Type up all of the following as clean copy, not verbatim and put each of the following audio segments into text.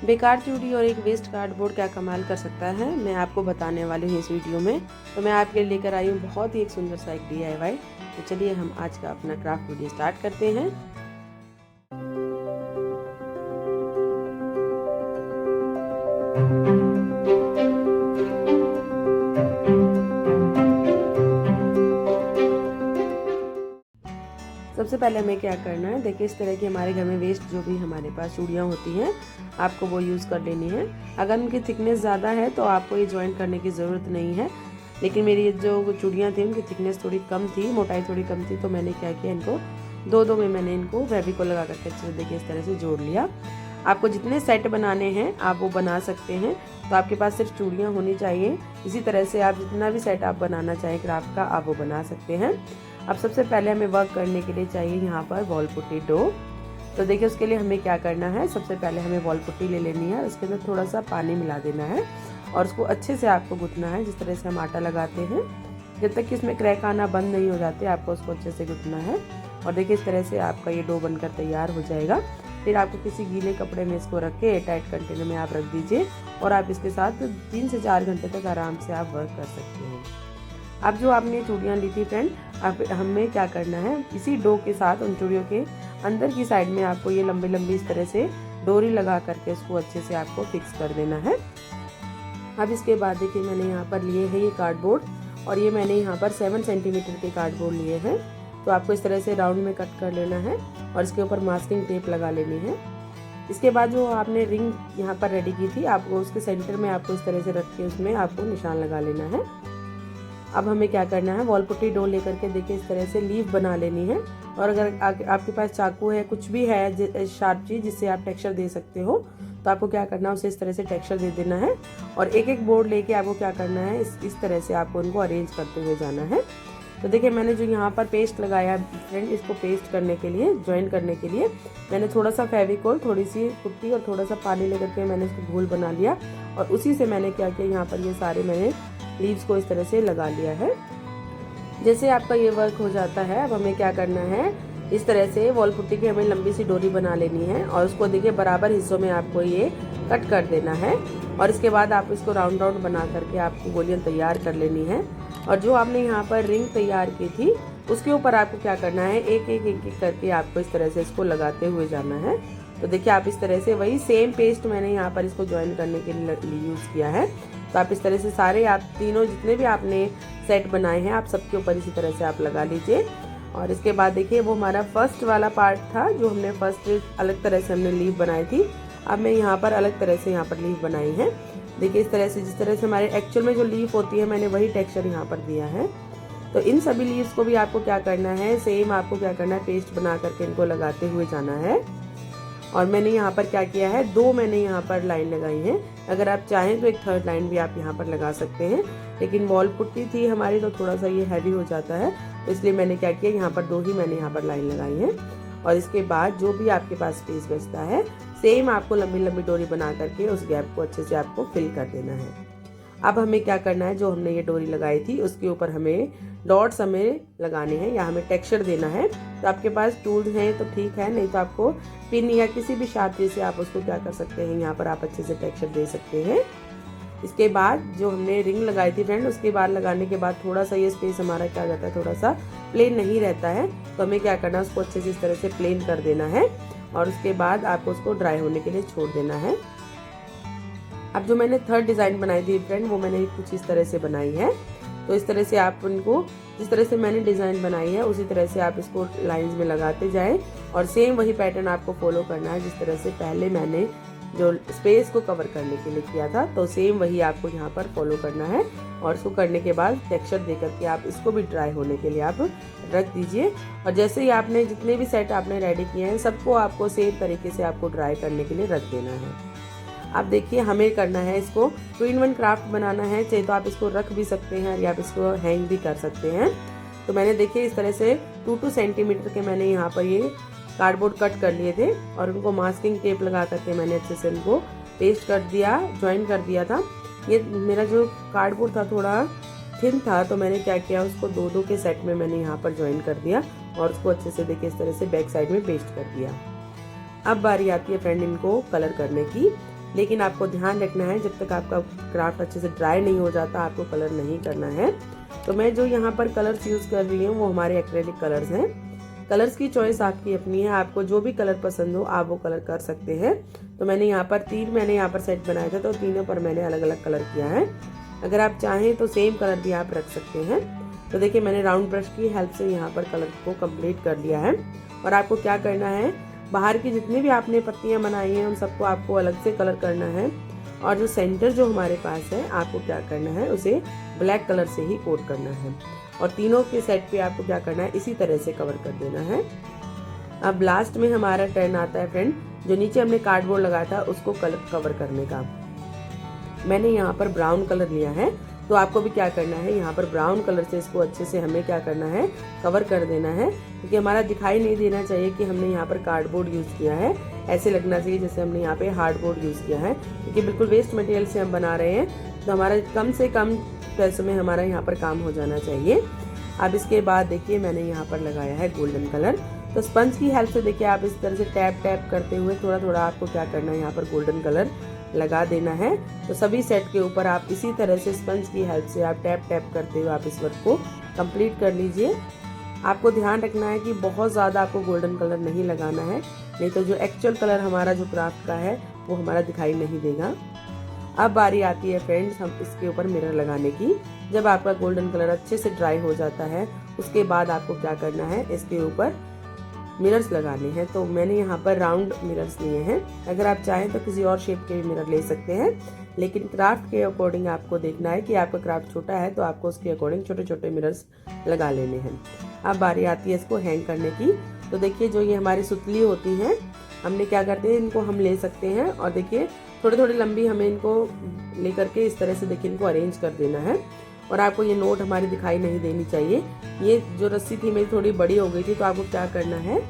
बेकार चूड़ी और एक वेस्ट कार्डबोर्ड क्या कमाल कर सकता है, मैं आपको बताने वाली हूँ इस वीडियो में। तो मैं आपके लिए लेकर आई हूँ बहुत ही एक सुंदर सा एक DIY। तो चलिए हम आज का अपना क्राफ्ट वीडियो स्टार्ट करते हैं। सबसे पहले हमें क्या करना है, देखिए इस तरह की हमारे घर में वेस्ट जो भी हमारे पास चूड़ियाँ होती हैं आपको वो यूज़ कर लेनी है। अगर उनकी थिकनेस ज़्यादा है तो आपको ये जॉइंट करने की ज़रूरत नहीं है, लेकिन मेरी जो चूड़ियाँ थी उनकी थिकनेस थोड़ी कम थी, मोटाई थोड़ी कम थी, तो मैंने क्या किया, इनको दो में मैंने इनको फेविकोल लगा करके अच्छे से देखिए इस तरह से जोड़ लिया। आपको जितने सेट बनाने हैं आप वो बना सकते हैं, तो आपके पास सिर्फ चूड़ियाँ होनी चाहिए। इसी तरह से आप जितना भी सेट आप बनाना चाहें क्राफ्ट का आप वो बना सकते हैं। अब सबसे पहले हमें वर्क करने के लिए चाहिए यहाँ पर वॉल पुट्टी डो। तो देखिए उसके लिए हमें क्या करना है, सबसे पहले हमें वॉल पुट्टी ले लेनी है, उसके अंदर थोड़ा सा पानी मिला देना है और उसको अच्छे से आपको गूंथना है। जिस तरह से हम आटा लगाते हैं, जब तक कि इसमें क्रैक आना बंद नहीं हो जाते आपको उसको अच्छे से गूंथना है। और देखिए इस तरह से आपका ये डो बनकर तैयार हो जाएगा। फिर आपको किसी गीले कपड़े में इसको रख के एयरटाइट कंटेनर में आप रख दीजिए और आप इसके साथ 3 से 4 घंटे तक आराम से आप वर्क कर सकते हैं। अब जो आपने चूड़ियाँ ली थी फ्रेंड, अब हमें क्या करना है, इसी डो के साथ उन चूड़ियों के अंदर की साइड में आपको ये लंबी लंबी इस तरह से डोरी लगा करके इसको अच्छे से आपको फिक्स कर देना है। अब इसके बाद देखिए मैंने यहाँ पर लिए हैं ये कार्डबोर्ड, और ये मैंने यहाँ पर 7 सेंटीमीटर के कार्डबोर्ड लिए हैं। तो आपको इस तरह से राउंड में कट कर लेना है और इसके ऊपर मास्किंग टेप लगा लेनी है। इसके बाद जो आपने रिंग यहाँ पर रेडी की थी, आपको उसके सेंटर में आपको इस तरह से रख के उसमें आपको निशान लगा लेना है। अब हमें क्या करना है, वॉल पुट्टी डो लेकर के देखिए इस तरह से लीफ बना लेनी है। और अगर आपके पास चाकू है, कुछ भी है शार्प चीज़ जिससे आप टेक्सचर दे सकते हो, तो आपको क्या करना है, उसे इस तरह से टेक्सचर दे देना है। और एक एक बोर्ड लेके आपको क्या करना है, इस तरह से आपको इनको अरेंज करते हुए जाना है। तो देखिए मैंने जो यहाँ पर पेस्ट लगाया फ्रेंड, इसको पेस्ट करने के लिए, ज्वाइन करने के लिए मैंने थोड़ा सा फेविकोल, थोड़ी सी पुट्टी और थोड़ा सा पानी लेकर के मैंने इसको घोल बना लिया। और उसी से मैंने क्या किया, यहाँ पर ये सारे मैंने लीव्स को इस तरह से लगा लिया है। जैसे आपका ये वर्क हो जाता है, अब हमें क्या करना है, इस तरह से वॉल पुट्टी की हमें लंबी सी डोरी बना लेनी है और उसको देखिए बराबर हिस्सों में आपको ये कट कर देना है। और इसके बाद आप इसको राउंड राउंड बना करके आपको गोलियां तैयार कर लेनी है। और जो आपने यहाँ पर रिंग तैयार की थी उसके यूपर आपको क्या करना है, एक एक करके आपको इस तरह से इसको लगाते हुए जाना है। तो देखिए आप इस तरह से वही सेम पेस्ट मैंने यहाँ पर इसको ज्वाइन करने के लिए यूज़ किया है। तो आप इस तरह से सारे आप तीनों जितने भी आपने सेट बनाए हैं आप सबके ऊपर इसी तरह से आप लगा लीजिए। और इसके बाद देखिए वो हमारा फर्स्ट वाला पार्ट था, जो हमने फर्स्ट अलग तरह से हमने लीफ बनाई थी, अब मैं यहाँ पर अलग तरह से यहाँ पर लीफ बनाई है। देखिए इस तरह से, जिस तरह से हमारे एक्चुअल में जो लीफ होती है मैंने वही टेक्सचर यहाँ पर दिया है। तो इन सभी लीव्स को भी आपको क्या करना है, सेम आपको क्या करना है, पेस्ट बना करके इनको लगाते हुए जाना है। और मैंने यहाँ पर क्या किया है, 2 मैंने यहाँ पर लाइन लगाई है। अगर आप चाहें तो एक थर्ड लाइन भी आप यहाँ पर लगा सकते हैं, लेकिन वॉल पुट्टी थी हमारी तो थोड़ा सा ये हैवी हो जाता है, तो इसलिए मैंने क्या किया, यहाँ पर 2 ही मैंने यहाँ पर लाइन लगाई है। और इसके बाद जो भी आपके पास स्पेस बचता है, सेम आपको लंबी लंबी डोरी बना करके उस गैप को अच्छे से आपको फिल कर देना है। अब हमें क्या करना है, जो हमने ये डोरी लगाई थी उसके ऊपर हमें डॉट्स हमें लगाने हैं या हमें टेक्सचर देना है। तो आपके पास टूल्स हैं तो ठीक है, नहीं तो आपको पिन या किसी भी शार्पी से आप उसको क्या कर सकते हैं, यहाँ पर आप अच्छे से टेक्सचर दे सकते हैं। इसके बाद जो हमने रिंग लगाई थी फ्रेंड, उसके बाद लगाने के बाद थोड़ा सा ये स्पेस हमारा क्या जाता है, थोड़ा सा प्लेन नहीं रहता है, तो हमें क्या करना है, उसको अच्छे से इस तरह से प्लेन कर देना है। और उसके बाद आपको उसको ड्राई होने के लिए छोड़ देना है। अब जो मैंने थर्ड डिज़ाइन बनाई थी फ्रेंड, वो मैंने कुछ इस तरह से बनाई है। तो इस तरह से आप उनको, जिस तरह से मैंने डिज़ाइन बनाई है उसी तरह से आप इसको लाइंस में लगाते जाएं और सेम वही पैटर्न आपको फॉलो करना है जिस तरह से पहले मैंने जो स्पेस को कवर करने के लिए किया था, तो सेम वही आपको यहाँ पर फॉलो करना है। और इसको करने के बाद टेक्सचर दे करके आप इसको भी ड्राई होने के लिए आप रख दीजिए। और जैसे ही आपने जितने भी सेट आपने रेडी किए हैं सबको आपको सेम तरीके से आपको ड्राई करने के लिए रख देना है। आप देखिए हमें करना है, इसको 2-in-1 क्राफ्ट बनाना है, चाहे तो आप इसको रख भी सकते हैं या आप इसको हैंग भी कर सकते हैं। तो मैंने देखिए इस तरह से 2 सेंटीमीटर के मैंने यहाँ पर ये कार्डबोर्ड कट कर लिए थे और उनको मास्किंग टेप लगा करके मैंने अच्छे से इनको पेस्ट कर दिया, ज्वाइन कर दिया था। ये मेरा जो कार्डबोर्ड था थोड़ा थिन था, तो मैंने क्या किया, उसको 2 के सेट में मैंने यहाँ पर ज्वाइन कर दिया और उसको अच्छे से देखिए इस तरह से बैक साइड में पेस्ट कर दिया। अब बारी आती है फ्रेंड इनको कलर करने की। लेकिन आपको ध्यान रखना है जब तक आपका क्राफ्ट अच्छे से ड्राई नहीं हो जाता आपको कलर नहीं करना है। तो मैं जो यहाँ पर कलर्स यूज़ कर रही हूँ वो हमारे एक्रेलिक कलर्स हैं। कलर्स की चॉइस आपकी अपनी है, आपको जो भी कलर पसंद हो आप वो कलर कर सकते हैं। तो मैंने यहाँ पर 3 सेट बनाया था, तो तीनों पर मैंने अलग अलग कलर किया है। अगर आप चाहें तो सेम कलर भी आप रख सकते हैं। तो देखिए मैंने राउंड ब्रश की हेल्प से यहाँ पर कलर को कंप्लीट कर लिया है। और आपको क्या करना है, बाहर की जितनी भी आपने पत्तियाँ बनाई हैं उन सबको आपको अलग से कलर करना है। और जो सेंटर जो हमारे पास है आपको क्या करना है, उसे ब्लैक कलर से ही कोट करना है। और तीनों के सेट पे आपको क्या करना है, इसी तरह से कवर कर देना है। अब लास्ट में हमारा टर्न आता है फ्रेंड, जो नीचे हमने कार्डबोर्ड लगाया था उसको कवर करने का। मैंने यहाँ पर ब्राउन कलर लिया है, तो आपको भी क्या करना है, यहाँ पर ब्राउन कलर से इसको अच्छे से हमें क्या करना है, कवर कर देना है। क्योंकि हमारा दिखाई नहीं देना चाहिए कि हमने यहाँ पर कार्डबोर्ड यूज़ किया है, ऐसे लगना चाहिए जैसे हमने यहाँ पे हार्डबोर्ड यूज़ किया है। क्योंकि बिल्कुल वेस्ट मटेरियल से हम बना रहे हैं, तो हमारा कम से कम पैसों में हमारा यहाँ पर काम हो जाना चाहिए। अब इसके बाद देखिए मैंने यहाँ पर लगाया है गोल्डन कलर। तो स्पंज की हेल्प से देखिए आप इस तरह से टैप टैप करते हुए थोड़ा थोड़ा आपको क्या करना है, यहाँ पर गोल्डन कलर लगा देना है। तो सभी सेट के ऊपर आप इसी तरह से स्पंज की हेल्प से आप टैप टैप करते हुए आप इस वर्क को कंप्लीट कर लीजिए। आपको ध्यान रखना है कि बहुत ज़्यादा आपको गोल्डन कलर नहीं लगाना है, नहीं तो जो एक्चुअल कलर हमारा जो क्राफ्ट का है वो हमारा दिखाई नहीं देगा। अब बारी आती है फ्रेंड्स हम इसके ऊपर मिरर लगाने की। जब आपका गोल्डन कलर अच्छे से ड्राई हो जाता है उसके बाद आपको क्या करना है, इसके ऊपर मिरर्स लगाने हैं। तो मैंने यहाँ पर राउंड मिरर्स लिए हैं। अगर आप चाहें तो किसी और शेप के भी मिरर ले सकते हैं, लेकिन क्राफ्ट के अकॉर्डिंग आपको देखना है कि आपका क्राफ्ट छोटा है तो आपको उसके अकॉर्डिंग छोटे छोटे मिरर्स लगा लेने हैं। अब बारी आती है इसको हैंग करने की। तो देखिए जो ये हमारी सुतली होती हैं, हमने क्या करते हैं, इनको हम ले सकते हैं और देखिए थोड़ी थोड़ी लंबी हमें इनको लेकर के इस तरह से देखिए इनको अरेंज कर देना है। और आपको ये नोट हमारी दिखाई नहीं देनी चाहिए। ये जो रस्सी थी मेरी थोड़ी बड़ी हो गई थी, तो आपको क्या करना है,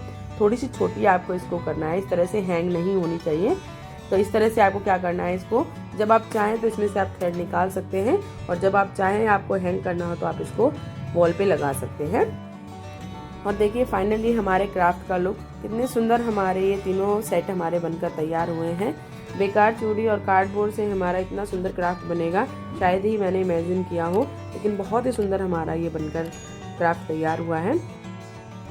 थोड़ी सी छोटी आपको इसको करना है, इस तरह से हैंग नहीं होनी चाहिए। तो इस तरह से आपको क्या करना है, इसको जब आप चाहें तो इसमें से आप थ्रेड निकाल सकते हैं, और जब आप चाहें आपको हैंग करना हो तो आप इसको वॉल पे लगा सकते हैं। और देखिए फाइनली हमारे क्राफ्ट का लुक कितने सुंदर हमारे ये तीनों सेट हमारे बनकर तैयार हुए हैं। बेकार चूड़ी और कार्डबोर्ड से हमारा इतना सुंदर क्राफ्ट बनेगा शायद ही मैंने इमेजिन किया हो, लेकिन बहुत ही सुंदर हमारा ये बनकर क्राफ्ट तैयार हुआ है।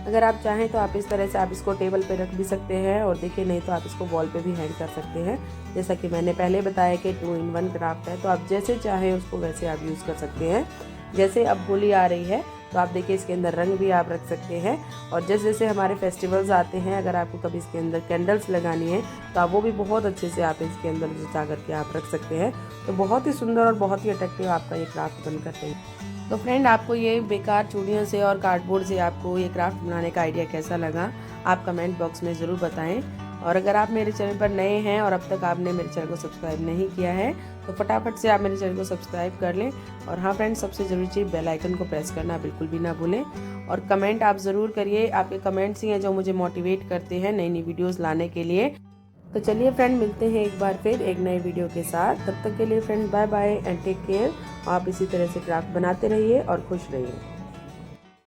अगर आप चाहें तो आप इस तरह से आप इसको टेबल पे रख भी सकते हैं, और देखिए नहीं तो आप इसको वॉल पे भी हैंग कर सकते हैं। जैसा कि मैंने पहले बताया कि 2-in-1 क्राफ्ट है, तो आप जैसे चाहें उसको वैसे आप यूज़ कर सकते हैं। जैसे अब होली आ रही है तो आप देखिए इसके अंदर रंग भी आप रख सकते हैं, और जैसे जैसे हमारे फेस्टिवल्स आते हैं अगर आपको कभी इसके अंदर कैंडल्स लगानी है तो आप वो भी बहुत अच्छे से आप इसके अंदर जचा करके आप रख सकते हैं। तो बहुत ही सुंदर और बहुत ही अट्रैक्टिव आपका ये क्राफ्ट बनकर तैयार। तो फ्रेंड आपको ये बेकार चूड़ियों से और कार्डबोर्ड से आपको ये क्राफ्ट बनाने का आइडिया कैसा लगा, आप कमेंट बॉक्स में ज़रूर बताएं। और अगर आप मेरे चैनल पर नए हैं और अब तक आपने मेरे चैनल को सब्सक्राइब नहीं किया है तो फटाफट से आप मेरे चैनल को सब्सक्राइब कर लें। और हाँ फ्रेंड्स, सबसे ज़रूरी चीज़ बेल आइकन को प्रेस करना बिल्कुल भी ना भूलें। और कमेंट आप ज़रूर करिए, आपके कमेंट्स ही हैं जो मुझे मोटिवेट करते हैं नई नई वीडियोज़ लाने के लिए। तो चलिए फ्रेंड, मिलते हैं एक बार फिर एक नए वीडियो के साथ। तब तक के लिए friend bye bye and take care. आप इसी तरह से क्राफ्ट बनाते रहिए और खुश रहिए।